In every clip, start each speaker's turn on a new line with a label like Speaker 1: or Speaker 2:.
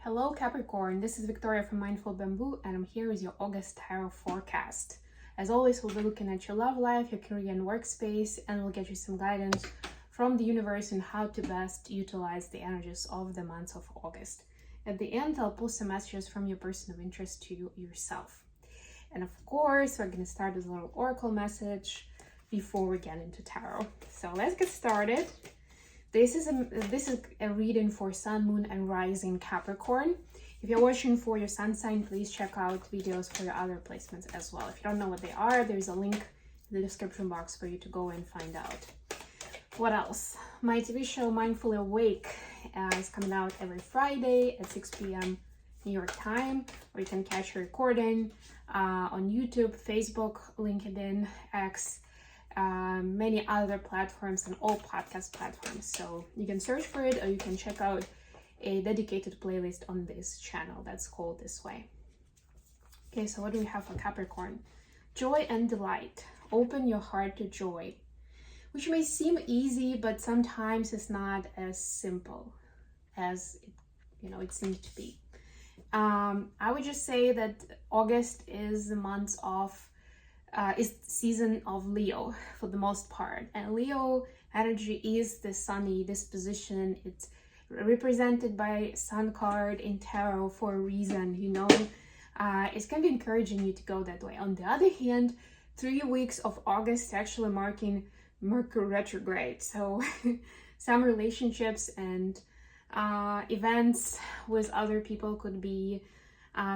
Speaker 1: Hello Capricorn, this is Victoria from Mindful Bamboo and I'm here with your August Tarot Forecast. As always, we'll be looking at your love life, your career and workspace, and we'll get you some guidance from the universe on how to best utilize the energies of the month of August. At the end, I'll pull some messages from your person of interest to yourself. And of course, we're going to start with a little oracle message before we get into tarot. So let's get started. This is a reading for Sun, Moon, and Rising Capricorn. If you're watching for your sun sign, please check out videos for your other placements as well. If you don't know what they are, there's a link in the description box for you to go and find out. What else? My TV show Mindfully Awake is coming out every Friday at 6 p.m. New York time, or you can catch a recording on YouTube, Facebook, LinkedIn, X, many other platforms and all podcast platforms. So you can search for it, or you can check out a dedicated playlist on this channel that's called this way. Okay, so what do we have for Capricorn? Joy and delight. Open your heart to joy, which may seem easy, but sometimes it's not as simple as it seems to be. I would just say that August is the month of is season of Leo for the most part, and Leo energy is the sunny disposition. It's represented by Sun card in tarot for a reason. It's going to be encouraging you to go that way. On the other hand, 3 weeks of August actually marking Mercury retrograde, so some relationships and events with other people could be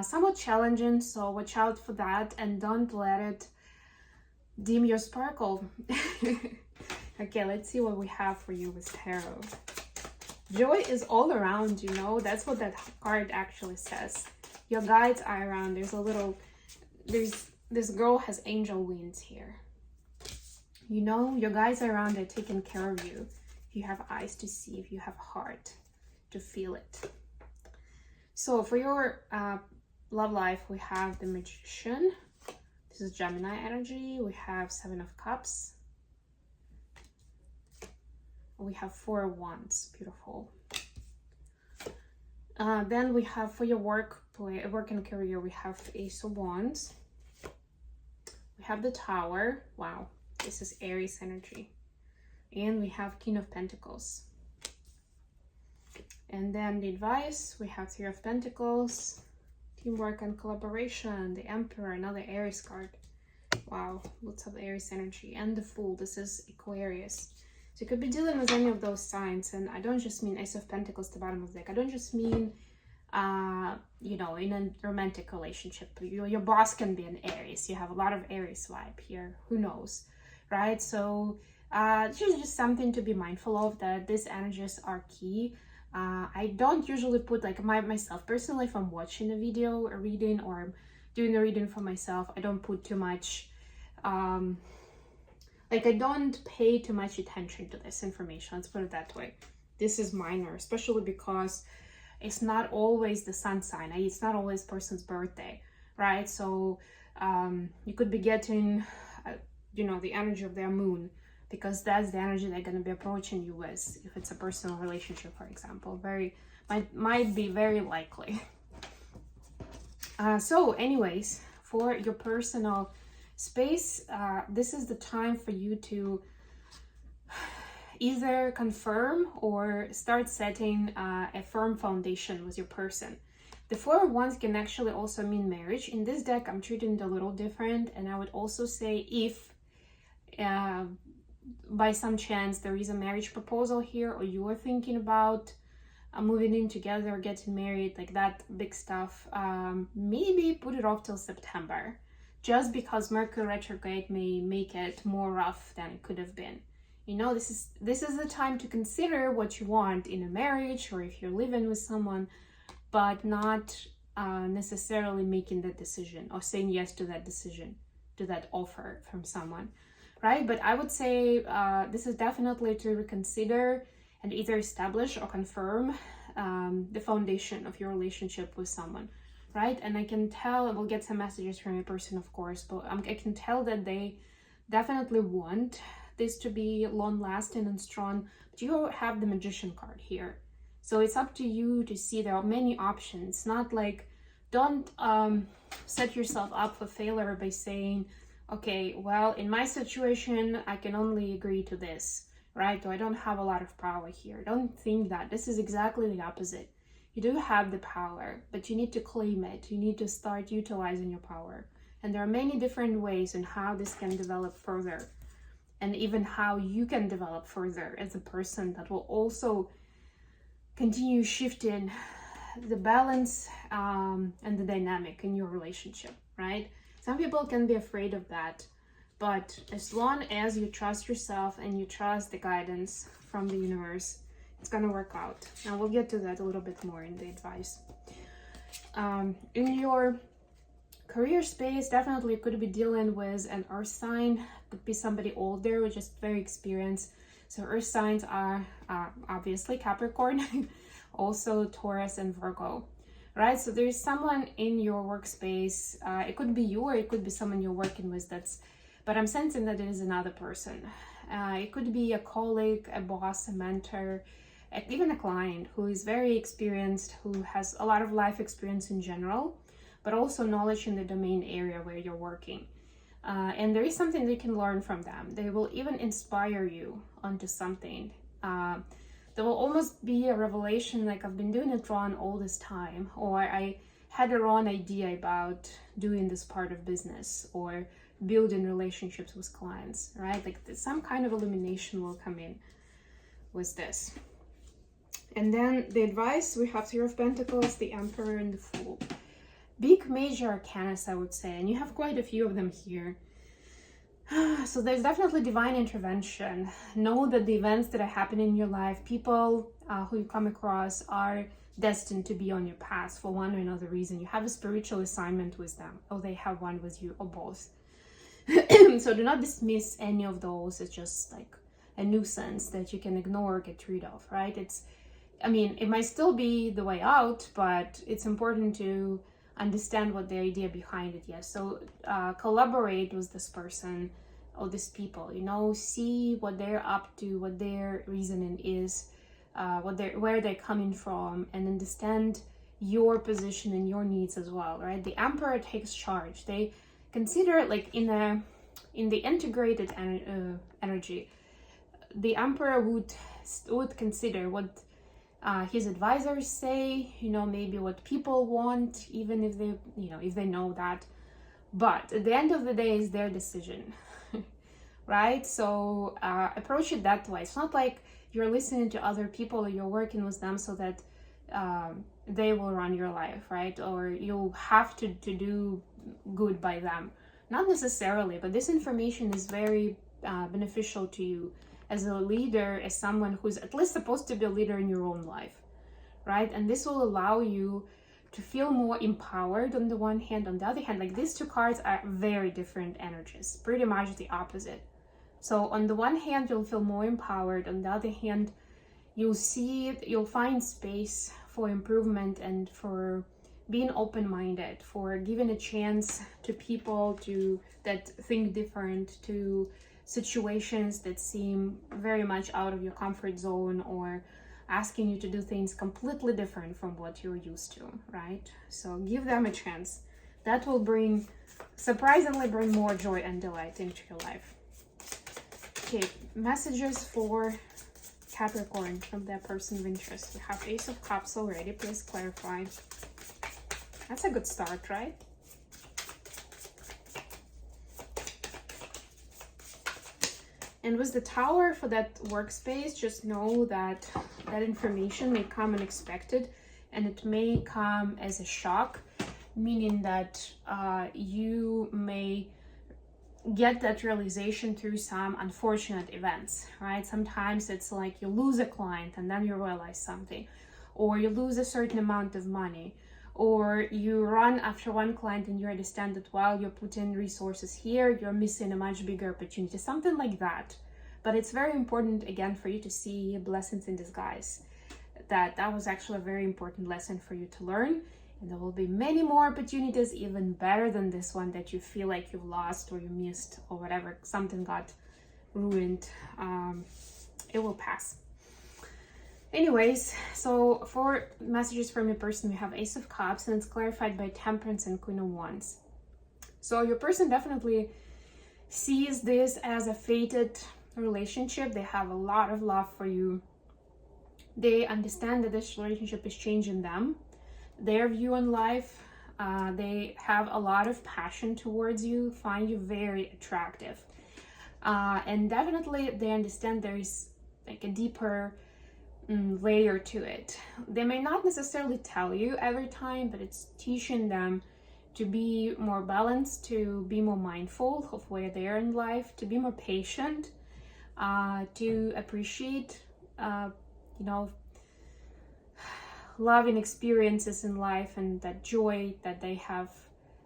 Speaker 1: somewhat challenging, so watch out for that and don't let it dim your sparkle. Okay, let's see what we have for you with tarot. Joy is all around, that's what that card actually says. Your guides are around. This girl has angel wings here. Your guides are around. They're taking care of you. If you have eyes to see, if you have heart to feel it. So for your love life, we have the Magician. This is Gemini energy. We have 7 of Cups. We have 4 of Wands. Beautiful. Then we have for your work and career, we have Ace of Wands. We have the Tower. Wow, this is Aries energy. And we have King of Pentacles. And then the advice, we have 3 of Pentacles. Teamwork and collaboration, the Emperor, another Aries card. Wow, lots of Aries energy. And the Fool, this is Aquarius. So you could be dealing with any of those signs, and I don't just mean Ace of Pentacles at the bottom of the deck. I don't just mean, in a romantic relationship. Your boss can be an Aries. You have a lot of Aries vibe here. Who knows, right? So this is just something to be mindful of, that these energies are key. I don't usually put myself personally, if I'm watching a video, a reading, or I'm doing a reading for myself, I don't put too much, I don't pay too much attention to this information. Let's put it that way. This is minor, especially because it's not always the sun sign. It's not always person's birthday, right? So you could be getting, the energy of their moon, because that's the energy they're going to be approaching you with. If it's a personal relationship, for example, might be very likely. So anyways, for your personal space, this is the time for you to either confirm or start setting a firm foundation with your person. The 4 of Wands can actually also mean marriage. In this deck, I'm treating it a little different, and I would also say if by some chance there is a marriage proposal here, or you are thinking about moving in together, getting married, like that big stuff, maybe put it off till September, just because Mercury retrograde may make it more rough than it could have been. This is the time to consider what you want in a marriage, or if you're living with someone, but not necessarily making that decision or saying yes to that decision, to that offer from someone. Right? But I would say this is definitely to reconsider and either establish or confirm the foundation of your relationship with someone, right? And I can tell, I will get some messages from a person, of course, but I can tell that they definitely want this to be long-lasting and strong. But you have the Magician card here. So it's up to you to see there are many options. Not like, don't set yourself up for failure by saying, okay, well, in my situation, I can only agree to this, right? Or I don't have a lot of power here. Don't think that. This is exactly the opposite. You do have the power, but you need to claim it. You need to start utilizing your power. And there are many different ways in how this can develop further, and even how you can develop further as a person that will also continue shifting the balance and the dynamic in your relationship, right? Some people can be afraid of that, but as long as you trust yourself and you trust the guidance from the universe, it's gonna work out. Now we'll get to that a little bit more in the advice. In your career space, definitely you could be dealing with an earth sign. Could be somebody older or just very experienced. So earth signs are obviously Capricorn, also Taurus and Virgo, right? So there's someone in your workspace. It could be you or it could be someone you're working with but I'm sensing that it is another person. It could be a colleague, a boss, a mentor, even a client who is very experienced, who has a lot of life experience in general, but also knowledge in the domain area where you're working. And there is something that you can learn from them. They will even inspire you onto something. There will almost be a revelation, like, I've been doing it wrong all this time, or I had a wrong idea about doing this part of business, or building relationships with clients, right? Like some kind of illumination will come in with this. And then the advice, we have Three of Pentacles, the Emperor, and the Fool. Big major arcanas, I would say, and you have quite a few of them here. So there's definitely divine intervention. Know that the events that are happening in your life, people who you come across, are destined to be on your path for one or another reason. You have a spiritual assignment with them, or they have one with you, or both. So do not dismiss any of those as just like a nuisance that you can ignore or get rid of, right? It might still be the way out, but it's important to understand what the idea behind it is. So collaborate with this person or these people, see what they're up to, what their reasoning is, where they're coming from, and understand your position and your needs as well, right? The Emperor takes charge. They consider it like in the integrated energy. The Emperor would consider what his advisors say, maybe what people want, even if they know that. But at the end of the day, it's their decision, right? So approach it that way. It's not like you're listening to other people or you're working with them so that they will run your life, right? Or you'll have to do good by them. Not necessarily, but this information is very beneficial to you as a leader, as someone who's at least supposed to be a leader in your own life, right? And this will allow you to feel more empowered on the one hand. On the other hand, like, these two cards are very different energies, pretty much the opposite. So on the one hand, you'll feel more empowered. On the other hand, you'll find space for improvement and for being open-minded, for giving a chance to people that think different, to situations that seem very much out of your comfort zone, or asking you to do things completely different from what you're used to, right? So give them a chance. That will surprisingly bring more joy and delight into your life. Okay, messages for Capricorn from their person of interest. We have Ace of Cups already. Please clarify. That's a good start, right? And with the Tower for that workspace, just know that that information may come unexpected, and it may come as a shock, meaning that you may get that realization through some unfortunate events, right? Sometimes it's like you lose a client and then you realize something, or you lose a certain amount of money, or you run after one client and you understand that while you're putting resources here, you're missing a much bigger opportunity, something like that. But it's very important, again, for you to see blessings in disguise. That was actually a very important lesson for you to learn. And there will be many more opportunities, even better than this one, that you feel like you've lost or you missed or whatever, something got ruined. It will pass. Anyways, so for messages from your person, we have Ace of Cups, and it's clarified by Temperance and Queen of Wands. So your person definitely sees this as a fated relationship. They have a lot of love for you. They understand that this relationship is changing them, their view on life. They have a lot of passion towards you, find you very attractive. And definitely they understand there is like a deeper layer to it. They may not necessarily tell you every time, but it's teaching them to be more balanced, to be more mindful of where they are in life, to be more patient, to appreciate, loving experiences in life and that joy that they have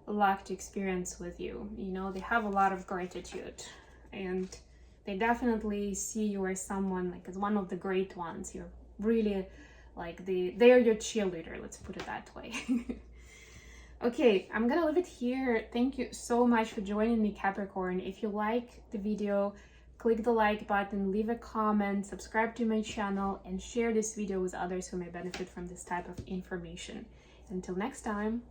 Speaker 1: luck to experience with you. They have a lot of gratitude, and they definitely see you as someone, like as one of the great ones. You're really like they're your cheerleader, let's put it that way. Okay, I'm gonna leave it here. Thank you so much for joining me, Capricorn. If you like the video, click the like button, leave a comment, subscribe to my channel, and share this video with others who may benefit from this type of information. Until next time.